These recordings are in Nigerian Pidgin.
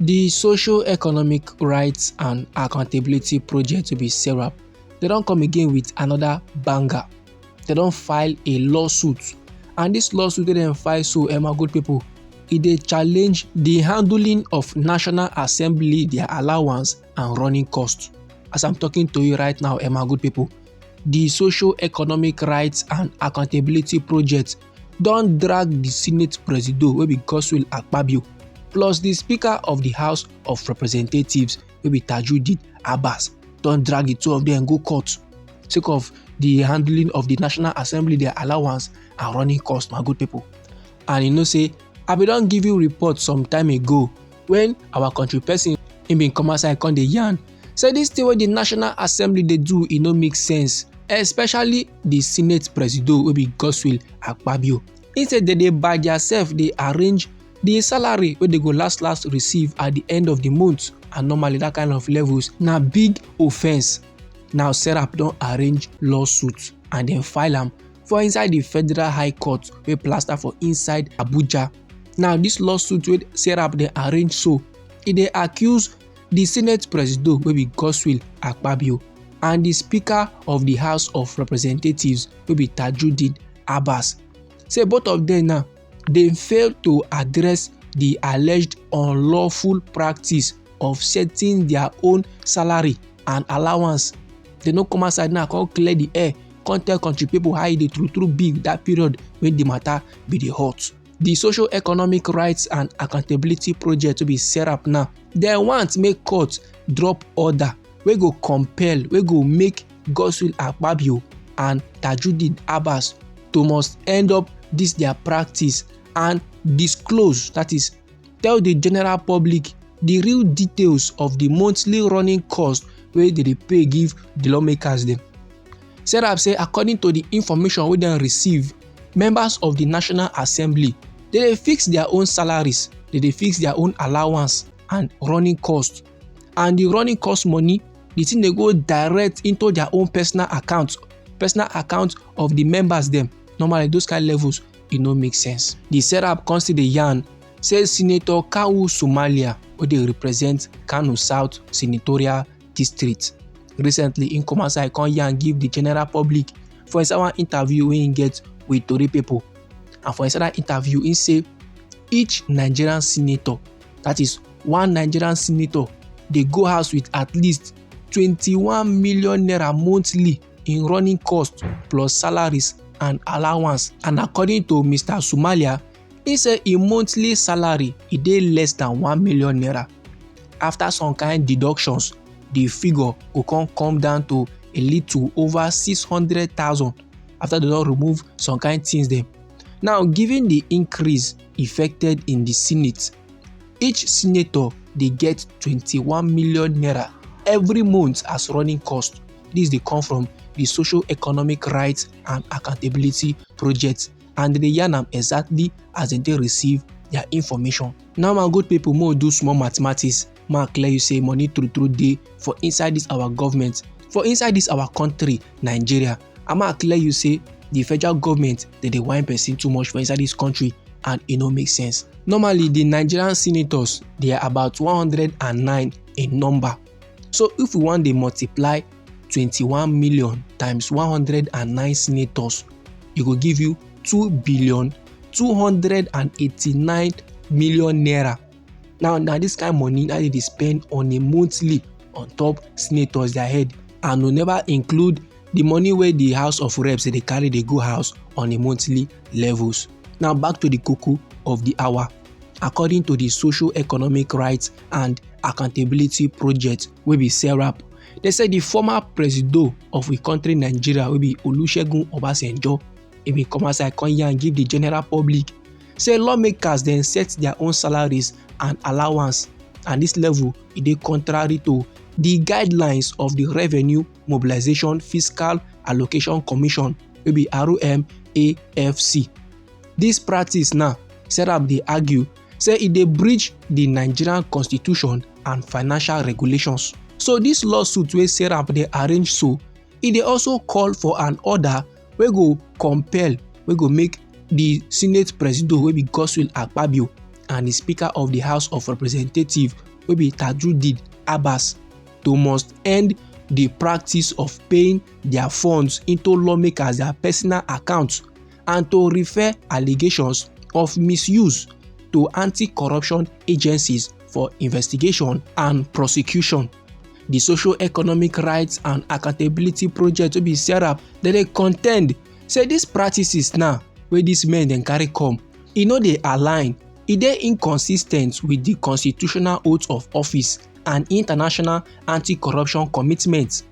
The Socio-Economic Rights and Accountability Project to be SERAP, they don come again with another banger. They don file a lawsuit, and this lawsuit wey dem file so, my good people, e dey challenge the handling of National Assembly, their allowance and running costs. As I'm talking to you right now, my good people, the Socio-Economic Rights and Accountability Project don drag the Senate Presido wey be Godswill Akpabio, plus the Speaker of the House of Representatives wey be Tajudeen Abbas, don drag the two of them go court sake of the handling of the National Assembly, their allowance and running costs, my good people. And you know say I bin don give you report some time ago when our country person him bin come outside come dey yarn say this thing wey the National Assembly dey do, e no make sense, especially the Senate Presido wey be Godswill Akpabio. Instead dem dey by theirself dey arrange the salary wey they go last receive at the end of the month, and normally that kind of levels na big offence. Now SERAP don arrange lawsuit and then file am for inside the Federal High Court wey plaster for inside Abuja. Now this lawsuit wey SERAP dey arrange so, e dey accuse the Senate Presido wey be Godswill Akpabio and the Speaker of the House of Representatives wey be Tajudeen Abbas, say both of them now they fail to address the alleged unlawful practice of setting their own salary and allowance. They no come outside now come clear the air, come tell country people how e dey true be that period when the matter be dey hot. The Socio-Economic Rights and Accountability Project to be SERAP now, they want make court drop order wey go compel, wey go make Godswill Akpabio and Tajudeen Abbas to must end up this their practice and disclose, that is tell the general public the real details of the monthly running cost wey they dey pay give the lawmakers dem. SERAP say according to the information wey dem receive, members of the National Assembly they dey fix their own salaries, they dey fix their own allowance and running cost, and the running cost money, the thing dey go direct into their own personal account of the members dem. Normally those kind levels, e no make sense. The SERAP come still dey yarn say Senator Kawu Somalia wey dey represent Kano South Senatorial District, recently im come outside come yarn give the general public for inside one interview wey im get with tori people. And for inside that interview, im say each Nigerian senator, that is one Nigerian senator, dey go house with at least 21 million naira monthly in running costs plus salaries and allowance. And according to Mr. Somalia, he say im monthly salary e dey less than 1 million naira. After some kind deductions, the figure go come down to a little over 600,000 after they don remove some kind things dem. Now, given the increase effected in the Senate, each senator dey get 21 million naira every month as running cost. This dey come from the Socio-Economic Rights and Accountability Project, and they yarn am exactly as dem dey receive their information. Now my good people, make we do small mathematics, make I clear you say money true dey for inside this our government, for inside this our country Nigeria. And make I clear you say the federal government dey whine person too much for inside this country, and e no make sense. Normally the Nigerian senators, they are about 109 in number. So if we want dey multiply 21 million times 109 senators, e go give you 2,289,000,000 naira. Now this kind of money that they spend on a monthly on top senators their head, and we never include the money where the House of Reps they carry they go house on a monthly levels. Now back to the cocoa of the hour. According to the Socio-Economic Rights and Accountability Project wey be SERAP, they say the former Presido of we country Nigeria wey be Olusegun Obasanjo, he bin come outside come yarn give the general public say lawmakers then set their own salaries and allowance, and this level e dey contrary to the guidelines of the Revenue Mobilization Fiscal Allocation Commission wey be RMAFC. This practice now, SERAP dey argue say e dey breach the Nigerian Constitution and financial regulations. So this lawsuit wey SERAP dey arrange so, e dey also call for an order wey go compel, wey go make the Senate Presido wey be Godswill Akpabio and the Speaker of the House of Representatives wey be Tajudeen Abbas to must end the practice of paying their funds into lawmakers their personal accounts and to refer allegations of misuse to anti-corruption agencies for investigation and prosecution. The Socio-Economic Rights and Accountability Project wey be SERAP dey contend say dis practices now wey dis men dem carry come, e no dey align, e dey inconsis ten t with the constitutional oath of office and international anti-corruption commitments.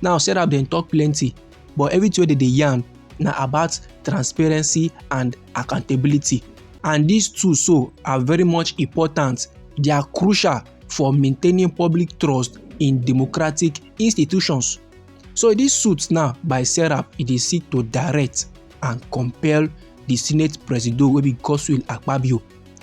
Now SERAP dem talk plenty, but everything wey dem dey yarn na about transparency and accountability, and these two so are very much important. They are crucial for maintaining public trust in democratic institutions. So dis suit now by SERAP, e dey seek to direct and compel the Senate Presido wey be Godswill Akpabio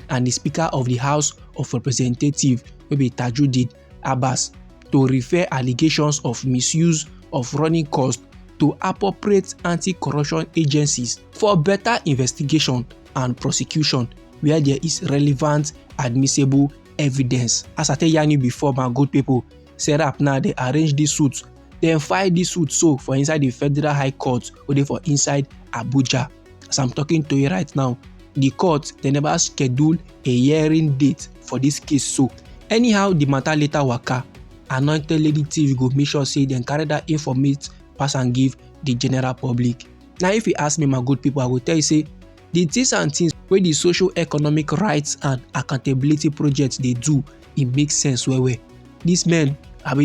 and the Speaker of the House of Representatives wey be Tajudeen Abbas to refer allegations of misuse of running costs to appropriate anti-corruption agencies for better investigation and prosecution where there is relevant admissible evidence. As I tell you before, my good people, SERAP now dey arrange dis suit, dem file dis suit so for inside the Federal High Court wey dey for inside Abuja. As I'm talking to you right now, the court dey never schedule a hearing date for dis case. So anyhow the matter later waka, Anointed Lady TV go make sure say dem carry that informate pass and give the general public. Now if you ask me, my good people, I go tell you say the things and things wey the Socio-Economic Rights and Accountability Project dey do, e make sense well well. These men,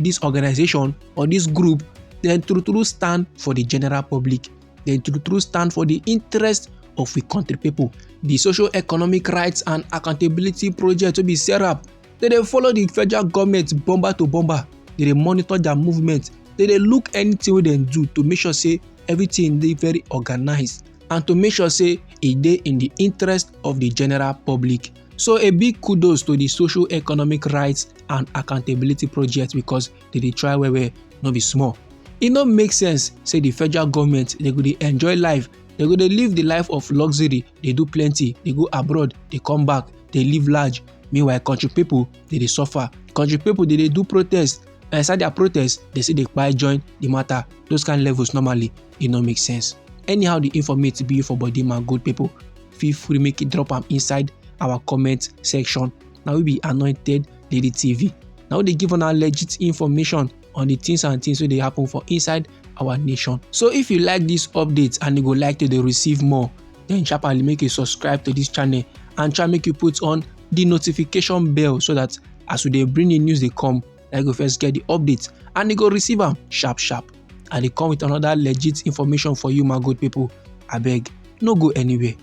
this organization or this group, dem true stand for the general public. Dem true stand for the interest of the country people. The Socio-Economic Rights and Accountability Project wey be SERAP, they dey follow the federal government bomber to bomber. They dey monitor their movement. They dey look anything wey dem do to make sure say everything dey very organized and to make sure say e dey in the interest of the general public. So a big kudos to the Socio-Economic Rights and Accountability Project because they dey try well, no be small. E no make sense say the federal government dey go dey enjoy life, dey go dey live the life of luxury, dey do plenty, dey go abroad, dey come back, dey live large. Meanwhile, country people dey suffer. Country people dey do protest, and inside their protest, they say dey kpai join the matter. Those kind levels normally e no make sense. Anyhow the informate be for body, my good people, feel free make it drop am inside our comment section. Now we be Anointed Lady TV. Now they give una legit information on the things and things wey dey happen for inside our nation. So if you like this update and you go like to dey receive more, then sharply make you subscribe to this channel and try make you put on the notification bell so that as we dey bring the news dey come, you go first get the updates and you go receive am sharp. And they come with another legit information for you, my good people. Abeg, no go anywhere.